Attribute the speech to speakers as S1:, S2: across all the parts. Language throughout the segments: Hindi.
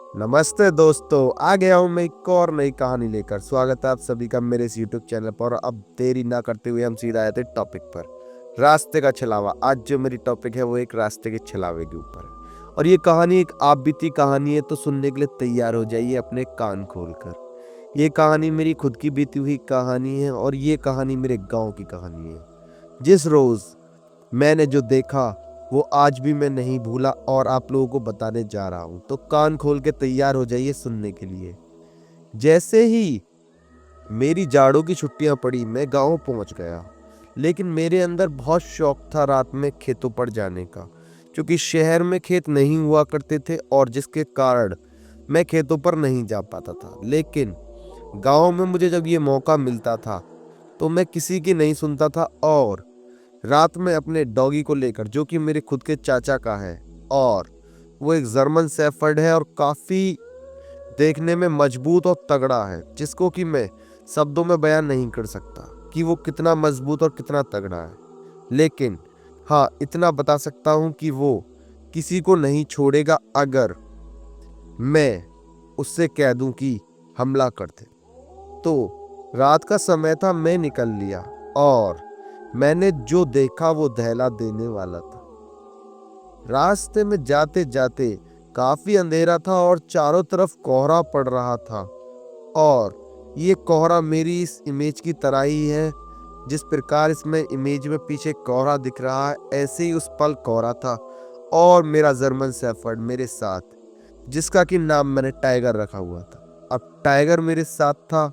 S1: नमस्ते दोस्तों, आ गया हूँ मैं एक और नई कहानी लेकर। स्वागत है आप सभी का मेरे इस यूट्यूब चैनल पर। अब देरी ना करते हुए हम सीधा आए थे टॉपिक पर, रास्ते का छलावा। आज जो मेरी टॉपिक है वो एक रास्ते के छलावे के ऊपर है और ये कहानी एक आप बीती कहानी है, तो सुनने के लिए तैयार हो जाइए अपने कान खोलकर। ये कहानी मेरी खुद की बीती हुई कहानी है और ये कहानी मेरे गाँव की कहानी है। जिस रोज मैंने जो देखा वो आज भी मैं नहीं भूला और आप लोगों को बताने जा रहा हूं, तो कान खोल के तैयार हो जाइए सुनने के लिए। जैसे ही मेरी जाड़ों की छुट्टियां पड़ी मैं गांव पहुंच गया, लेकिन मेरे अंदर बहुत शौक था रात में खेतों पर जाने का, क्योंकि शहर में खेत नहीं हुआ करते थे और जिसके कारण मैं खेतों पर नहीं जा पाता था। लेकिन गांव में मुझे जब ये मौका मिलता था तो मैं किसी की नहीं सुनता था और रात में अपने डॉगी को लेकर, जो कि मेरे खुद के चाचा का है और वो एक जर्मन शेफर्ड है और काफी देखने में मजबूत और तगड़ा है, जिसको कि मैं शब्दों में बयान नहीं कर सकता कि वो कितना मजबूत और कितना तगड़ा है। लेकिन हाँ, इतना बता सकता हूँ कि वो किसी को नहीं छोड़ेगा अगर मैं उससे कह दूं कि हमला कर दे। तो रात का समय था, मैं निकल लिया और मैंने जो देखा वो दहला देने वाला था। रास्ते में जाते जाते काफी अंधेरा था और चारों तरफ कोहरा पड़ रहा था और ये कोहरा मेरी इस इमेज की तरह ही है। जिस प्रकार इसमें इमेज में पीछे कोहरा दिख रहा है, ऐसे ही उस पल कोहरा था और मेरा जर्मन शेफर्ड मेरे साथ, जिसका कि नाम मैंने टाइगर रखा हुआ था। अब टाइगर मेरे साथ था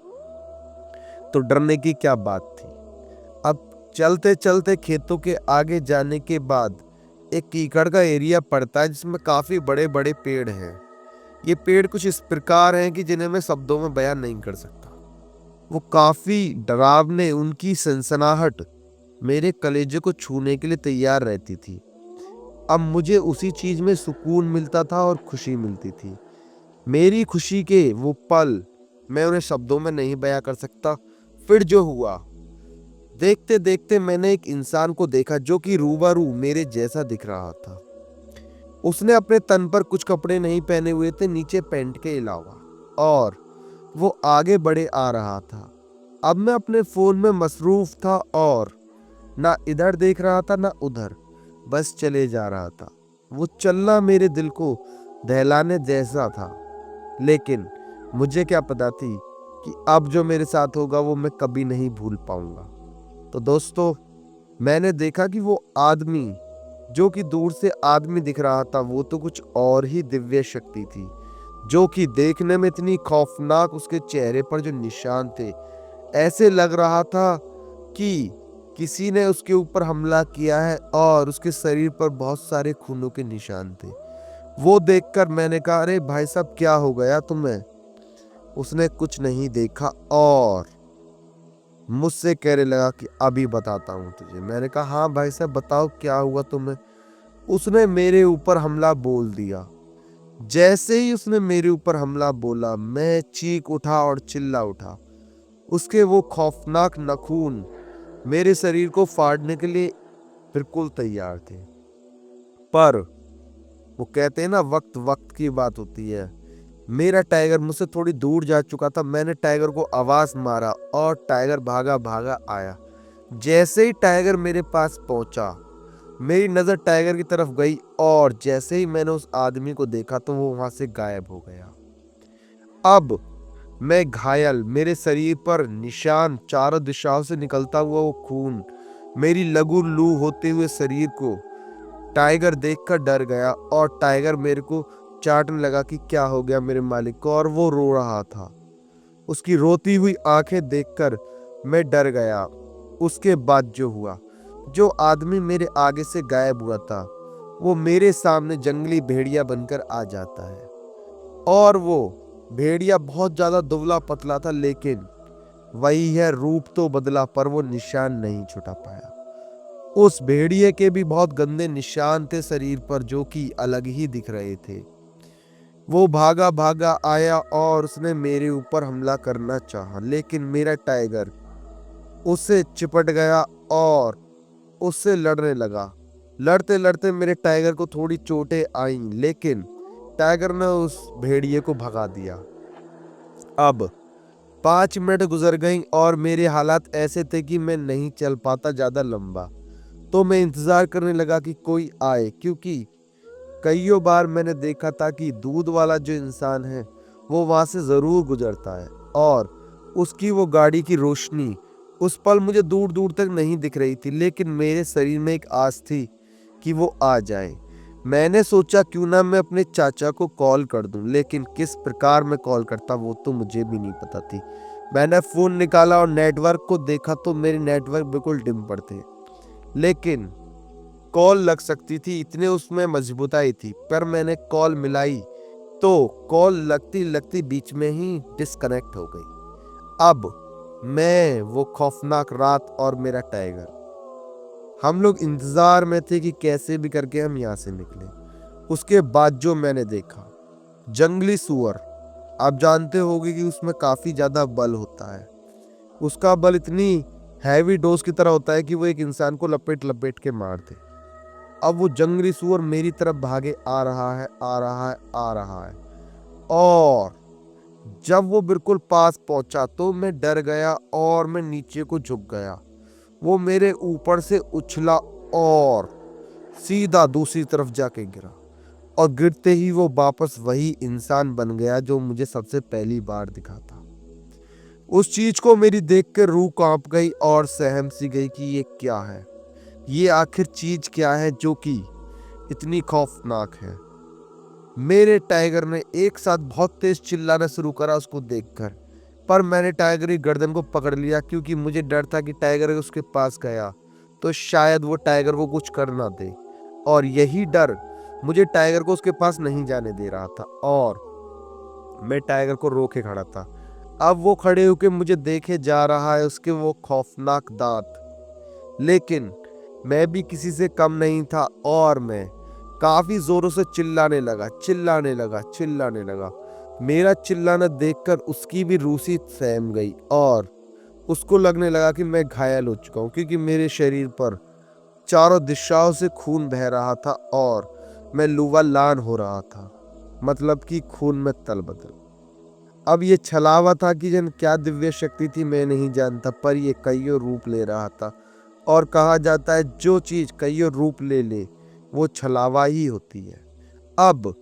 S1: तो डरने की क्या बात थी। अब चलते चलते खेतों के आगे जाने के बाद एक कीकड़ का एरिया पड़ता है जिसमें काफी बड़े बड़े पेड़ हैं। ये पेड़ कुछ इस प्रकार हैं कि जिन्हें मैं शब्दों में बयान नहीं कर सकता। वो काफी डरावने, उनकी सनसनाहट मेरे कलेजे को छूने के लिए तैयार रहती थी। अब मुझे उसी चीज में सुकून मिलता था और खुशी मिलती थी। मेरी खुशी के वो पल मैं उन्हें शब्दों में नहीं बयां कर सकता। फिर जो हुआ, देखते देखते मैंने एक इंसान को देखा जो कि रूबरू मेरे जैसा दिख रहा था। उसने अपने तन पर कुछ कपड़े नहीं पहने हुए थे नीचे पैंट के अलावा, और वो आगे बढ़े आ रहा था। अब मैं अपने फोन में मसरूफ था और ना इधर देख रहा था ना उधर, बस चले जा रहा था। वो चलना मेरे दिल को दहलाने जैसा था, लेकिन मुझे क्या पता थी कि अब जो मेरे साथ होगा वो मैं कभी नहीं भूल पाऊंगा। तो दोस्तों, मैंने देखा कि वो आदमी, जो कि दूर से आदमी दिख रहा था, वो तो कुछ और ही दिव्य शक्ति थी, जो कि देखने में इतनी खौफनाक। उसके चेहरे पर जो निशान थे, ऐसे लग रहा था कि किसी ने उसके ऊपर हमला किया है और उसके शरीर पर बहुत सारे खूनों के निशान थे। वो देखकर मैंने कहा, अरे भाई साहब, क्या हो गया तुम्हें? उसने कुछ नहीं देखा और मुझसे कहने लगा कि अभी बताता हूँ तुझे। मैंने कहा, हाँ भाई साहब बताओ, क्या हुआ तुम्हें? उसने मेरे ऊपर हमला बोल दिया। जैसे ही उसने मेरे ऊपर हमला बोला, मैं चीख उठा और चिल्ला उठा। उसके वो खौफनाक नाखून मेरे शरीर को फाड़ने के लिए बिल्कुल तैयार थे। पर वो कहते हैं ना, वक्त वक्त की बात होती है। मेरा टाइगर मुझसे थोड़ी दूर जा चुका था। मैंने टाइगर को आवाज मारा और टाइगर भागा भागा आया। जैसे ही टाइगर मेरे पास पहुंचा, मेरी नजर टाइगर की तरफ गई और जैसे ही मैंने उस आदमी को देखा तो वो वहां से गायब हो गया। अब मैं घायल, मेरे शरीर पर निशान, चारों दिशाओं से निकलता हुआ वो खून, मेरी लहू लू होते हुए शरीर को टाइगर देखकर डर गया और टाइगर मेरे को चाटने लगा कि क्या हो गया मेरे मालिक को, और वो रो रहा था। उसकी रोती हुई आंखें देखकर मैं डर गया। उसके बाद जो हुआ, जो आदमी मेरे आगे से गायब हुआ था, वो मेरे सामने जंगली भेड़िया बनकर आ जाता है। और वो भेड़िया बहुत ज्यादा दुबला पतला था, लेकिन वही है, रूप तो बदला पर वो निशान नहीं छुटा पाया। उस भेड़िए के भी बहुत गंदे निशान थे शरीर पर, जो कि अलग ही दिख रहे थे। वो भागा भागा आया और उसने मेरे ऊपर हमला करना चाहा, लेकिन मेरा टाइगर उससे चिपट गया और उससे लड़ने लगा। लड़ते लड़ते मेरे टाइगर को थोड़ी चोटें आईं, लेकिन टाइगर ने उस भेड़िए को भगा दिया। अब 5 मिनट गुजर गई और मेरे हालात ऐसे थे कि मैं नहीं चल पाता ज्यादा लंबा। तो मैं इंतजार करने लगा कि कोई आए, क्योंकि कईयों बार मैंने देखा था कि दूध वाला जो इंसान है वो वहां से जरूर गुजरता है, और उसकी वो गाड़ी की रोशनी उस पल मुझे दूर दूर तक नहीं दिख रही थी, लेकिन मेरे शरीर में एक आस थी कि वो आ जाए। मैंने सोचा क्यों ना मैं अपने चाचा को कॉल कर दूं, लेकिन किस प्रकार मैं कॉल करता वो तो मुझे भी नहीं पता थी। मैंने फोन निकाला और नेटवर्क को देखा तो मेरे नेटवर्क बिल्कुल डिम पर थे, लेकिन कॉल लग सकती थी, इतने उसमें मजबूताई थी। पर मैंने कॉल मिलाई तो कॉल लगती लगती बीच में ही डिस्कनेक्ट हो गई। अब मैं, वो खौफनाक रात और मेरा टाइगर, हम लोग इंतजार में थे कि कैसे भी करके हम यहाँ से निकले। उसके बाद जो मैंने देखा, जंगली सुअर, आप जानते होंगे कि उसमें काफी ज्यादा बल होता है। उसका बल इतनी हैवी डोज की तरह होता है कि वो एक इंसान को लपेट लपेट के मार दे। अब वो जंगली सुअर मेरी तरफ भागे आ रहा है, आ रहा है, आ रहा है, और जब वो बिल्कुल पास पहुंचा तो मैं डर गया और मैं नीचे को झुक गया। वो मेरे ऊपर से उछला और सीधा दूसरी तरफ जाके गिरा, और गिरते ही वो वापस वही इंसान बन गया जो मुझे सबसे पहली बार दिखा था। उस चीज को मेरी देख कर रूह कांप गई और सहम सी गई कि ये क्या है, ये आखिर चीज क्या है जो कि इतनी खौफनाक है। मेरे टाइगर ने एक साथ बहुत तेज चिल्लाना शुरू करा उसको देखकर, पर मैंने टाइगर की गर्दन को पकड़ लिया, क्योंकि मुझे डर था कि टाइगर उसके पास गया तो शायद वो टाइगर को कुछ कर ना दे, और यही डर मुझे टाइगर को उसके पास नहीं जाने दे रहा था, और मैं टाइगर को रोके खड़ा था। अब वो खड़े होके मुझे देखे जा रहा है, उसके वो खौफनाक दांत, लेकिन मैं भी किसी से कम नहीं था, और मैं काफी जोरों से चिल्लाने लगा, चिल्लाने लगा, चिल्लाने लगा। मेरा चिल्लाना देखकर उसकी भी रूसी सहम गई, और उसको लगने लगा कि मैं घायल हो चुका हूँ, क्योंकि मेरे शरीर पर चारों दिशाओं से खून बह रहा था और मैं लुवालान हो रहा था, मतलब कि खून में तलबदल। अब ये छलावा था कि जन क्या दिव्य शक्ति थी मैं नहीं जानता, पर ये कईयों रूप ले रहा था, और कहा जाता है जो चीज कईयों रूप ले ले वो छलावा ही होती है। अब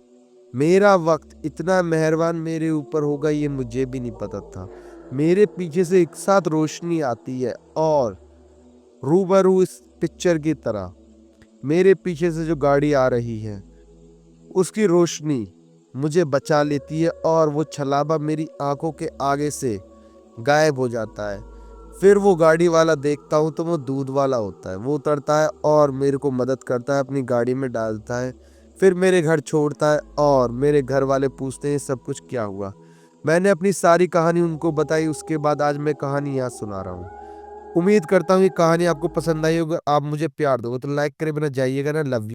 S1: मेरा वक्त इतना मेहरबान मेरे ऊपर होगा ये मुझे भी नहीं पता था। मेरे पीछे से एक साथ रोशनी आती है, और रूबरू इस पिक्चर की तरह मेरे पीछे से जो गाड़ी आ रही है उसकी रोशनी मुझे बचा लेती है, और वो छलावा मेरी आंखों के आगे से गायब हो जाता है। फिर वो गाड़ी वाला देखता हूँ तो वो दूध वाला होता है, वो उतरता है और मेरे को मदद करता है, अपनी गाड़ी में डालता है, फिर मेरे घर छोड़ता है, और मेरे घर वाले पूछते हैं सब कुछ क्या हुआ। मैंने अपनी सारी कहानी उनको बताई। उसके बाद आज मैं कहानी यहाँ सुना रहा हूँ। उम्मीद करता हूँ ये कहानी आपको पसंद आई होगी। आप मुझे प्यार दोगे तो लाइक करे बिना जाइएगा ना। Love you.